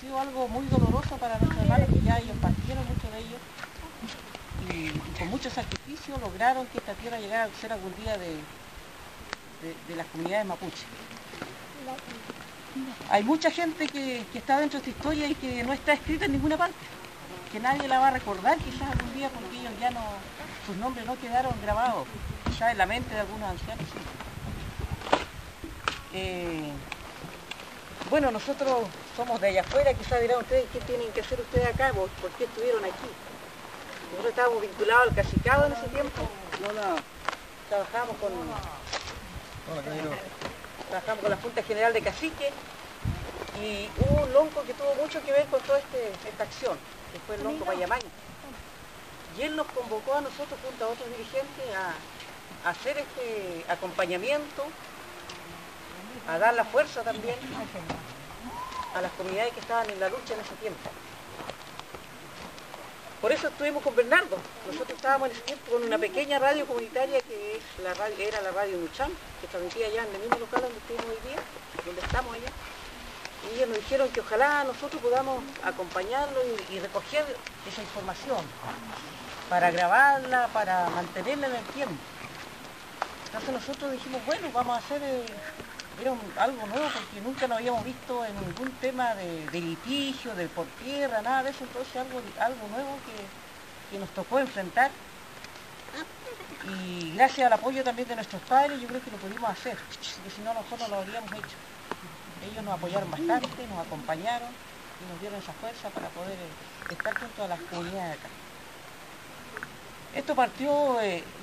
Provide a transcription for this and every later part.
sido algo muy doloroso para nuestros hermanos, que ya ellos partieron, muchos de ellos, y con mucho sacrificio lograron que esta tierra llegara a ser algún día de las comunidades mapuche. Hay mucha gente que está dentro de esta historia y que no está escrita en ninguna parte, que nadie la va a recordar quizás algún día, porque ellos ya no, sus nombres no quedaron grabados, quizás en la mente de algunos ancianos, sí. Bueno, nosotros somos de allá afuera, quizás dirán ustedes qué tienen que hacer ustedes acá, por qué estuvieron aquí. Nosotros estábamos vinculados al cacicado en ese tiempo, trabajamos con la Junta General de Cacique, y hubo un lonco que tuvo mucho que ver con toda esta acción, que fue el lonco Payamán. Y él nos convocó a nosotros junto a otros dirigentes a hacer este acompañamiento, a dar la fuerza también a las comunidades que estaban en la lucha en ese tiempo. Por eso estuvimos con Bernardo. Nosotros estábamos en ese tiempo con una pequeña radio comunitaria que era la radio Nucham, que transmitía allá en el mismo local donde estuvimos hoy día, donde estamos allá. Y ellos nos dijeron que ojalá nosotros podamos acompañarlo y recoger esa información para grabarla, para mantenerla en el tiempo. Entonces nosotros dijimos, bueno, vamos a hacer algo nuevo, porque nunca nos habíamos visto en ningún tema de litigio, de por tierra, nada de eso. Entonces algo nuevo que nos tocó enfrentar, y gracias al apoyo también de nuestros padres yo creo que lo pudimos hacer, porque si no nosotros no lo habríamos hecho. Ellos nos apoyaron bastante, nos acompañaron y nos dieron esa fuerza para poder estar junto a las comunidades de acá. Esto partió,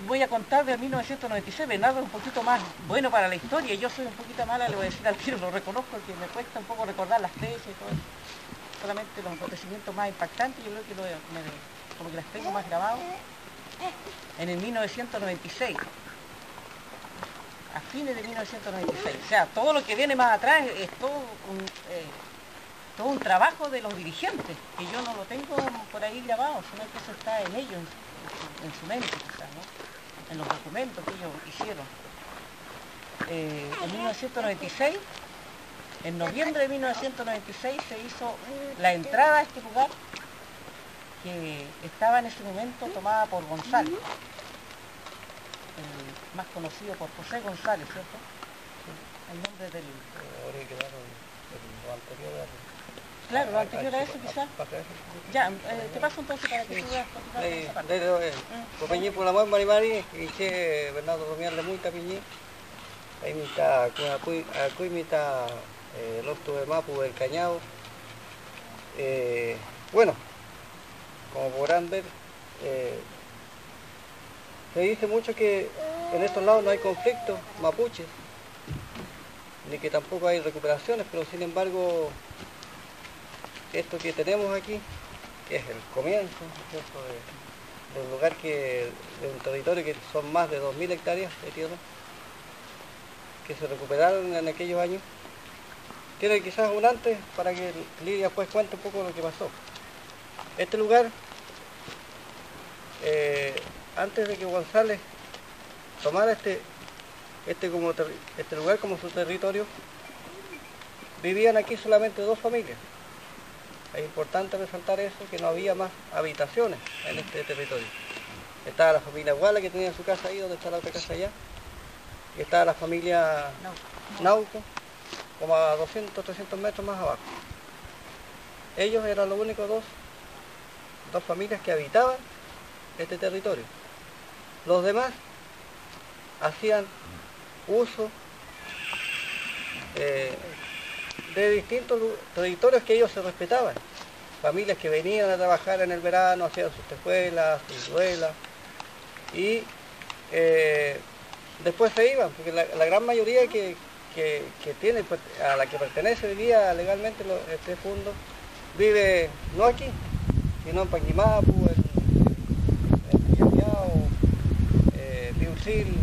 voy a contar de 1996, Bernardo es un poquito más bueno para la historia, yo soy un poquito mala, le voy a decir al tiro, lo reconozco, que me cuesta un poco recordar las fechas y todo eso. Solamente los acontecimientos más impactantes, yo creo que como que las tengo más grabadas. En el 1996, a fines de 1996, o sea, todo lo que viene más atrás es todo un trabajo de los dirigentes, que yo no lo tengo por ahí grabado, sino que eso está en ellos, en su mente quizás, ¿no? En los documentos que ellos hicieron. En 1996, en noviembre de 1996 se hizo la entrada a este lugar, que estaba en ese momento tomada por González, más conocido por José González, ¿cierto? Sí, el nombre del... Ahora quedaron lo anterior a... Claro, lo anterior a eso quizás. Ya, te paso entonces para que tú veas esa parte. Compañía por la mano Marimari, y che Bernardo Romial de Muita Piñí, ahí está Acuy, mitad el otro de Mapu del Cañado. Bueno, como podrán ver, se dice mucho que en estos lados no hay conflictos mapuches, ni que tampoco hay recuperaciones, pero sin embargo, esto que tenemos aquí, que es el comienzo, ¿cierto?, de un lugar de un territorio que son más de 2000 hectáreas de tierra, que se recuperaron en aquellos años. Tiene quizás un antes para que Lidia pues cuente un poco lo que pasó. Este lugar, antes de que González tomara este lugar como su territorio, vivían aquí solamente 2 familias. Es importante resaltar eso, que no había más habitaciones en este territorio. Estaba la familia Guala, que tenía su casa ahí, donde está la otra casa allá, y estaba la familia Nauco, como a 200, 300 metros más abajo. Ellos eran los únicos dos familias que habitaban este territorio. Los demás hacían uso de distintos territorios que ellos se respetaban. Familias que venían a trabajar en el verano, hacían sus tejuelas, sus duelas, y después se iban, porque la gran mayoría que tiene, pues, a la que pertenece vivía legalmente este fondo, vive no aquí, sino en Panguimapu, en Yamiao, Piucil,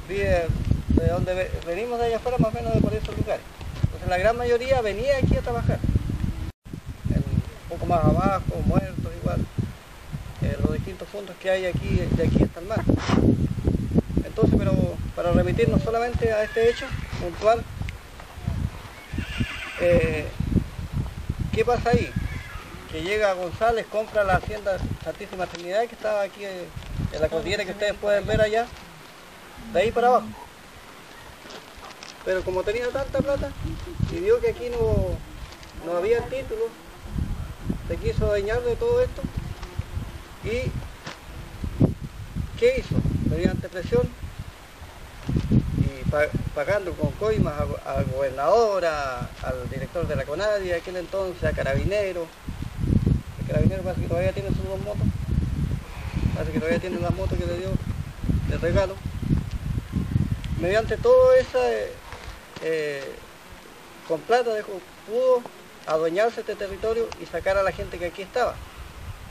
vive de donde venimos de allá afuera, más o menos de por esos lugares. Entonces la gran mayoría venía aquí a trabajar, un poco más abajo, muertos igual, los distintos fondos que hay aquí, de aquí hasta el mar. Entonces, pero para remitirnos solamente a este hecho puntual, ¿qué pasa ahí? Que llega González, compra la hacienda Santísima Trinidad, que estaba aquí en la cordillera que ustedes pueden ver allá, de ahí para abajo. Pero como tenía tanta plata y vio que aquí no había título, se quiso adueñar de todo esto. ¿Y qué hizo? Mediante presión y pagando con coimas al gobernador, al director de la CONADI de aquel entonces, a Carabineros. El Carabinero parece que todavía tiene sus dos motos, parece que todavía tiene la moto que le dio de regalo. Mediante todo eso, con plata pudo adueñarse este territorio y sacar a la gente que aquí estaba.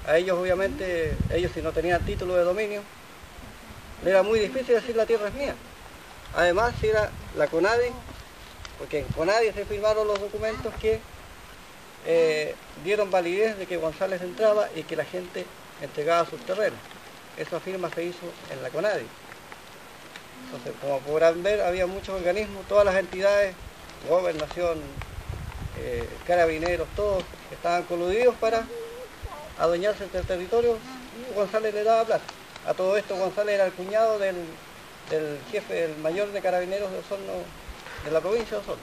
A ellos obviamente, ellos si no tenían título de dominio, le era muy difícil decir la tierra es mía. Además, si era la CONADI, porque en CONADI se firmaron los documentos que dieron validez de que González entraba y que la gente entregaba sus terrenos. Esa firma se hizo en la CONADI. Entonces, como podrán ver, había muchos organismos, todas las entidades, gobernación, carabineros, todos estaban coludidos para adueñarse del territorio y González le daba plata. A todo esto González era el cuñado del jefe, el mayor de carabineros de Osorno, de la provincia de Osorno.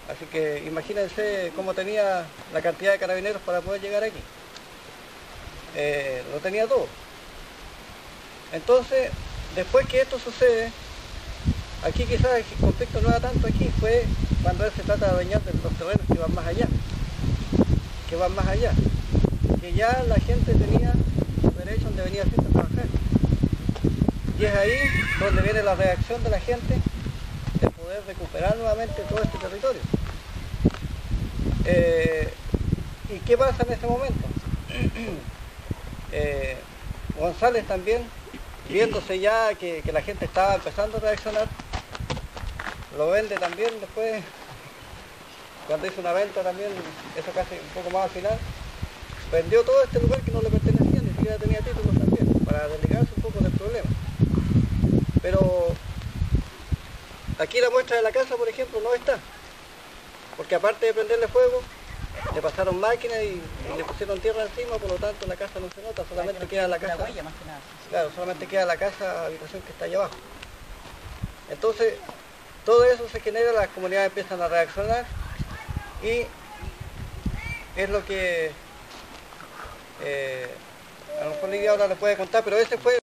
Así que imagínense cómo tenía la cantidad de carabineros para poder llegar aquí. Lo tenía todo. Entonces, después que esto sucede, aquí quizás el conflicto no era tanto aquí, fue cuando él se trata de adueñar de los terrenos que van más allá. Que ya la gente tenía derecho donde venía siempre a trabajar. Y es ahí donde viene la reacción de la gente de poder recuperar nuevamente todo este territorio. ¿Y qué pasa en ese momento? González también, viéndose ya que la gente estaba empezando a reaccionar, lo vende también después, cuando hizo una venta también, eso casi un poco más al final, vendió todo este lugar que no le pertenecía, ni siquiera tenía títulos también, para desligarse un poco del problema. Pero aquí la muestra de la casa, por ejemplo, no está, porque aparte de prenderle fuego, le pasaron máquinas y le pusieron tierra encima, por lo tanto la casa no se nota, solamente queda la casa. Claro, solamente queda la casa, habitación que está allá abajo. Entonces, todo eso se genera, las comunidades empiezan a reaccionar y es lo que a lo mejor Lidia ahora le puede contar, pero ese fue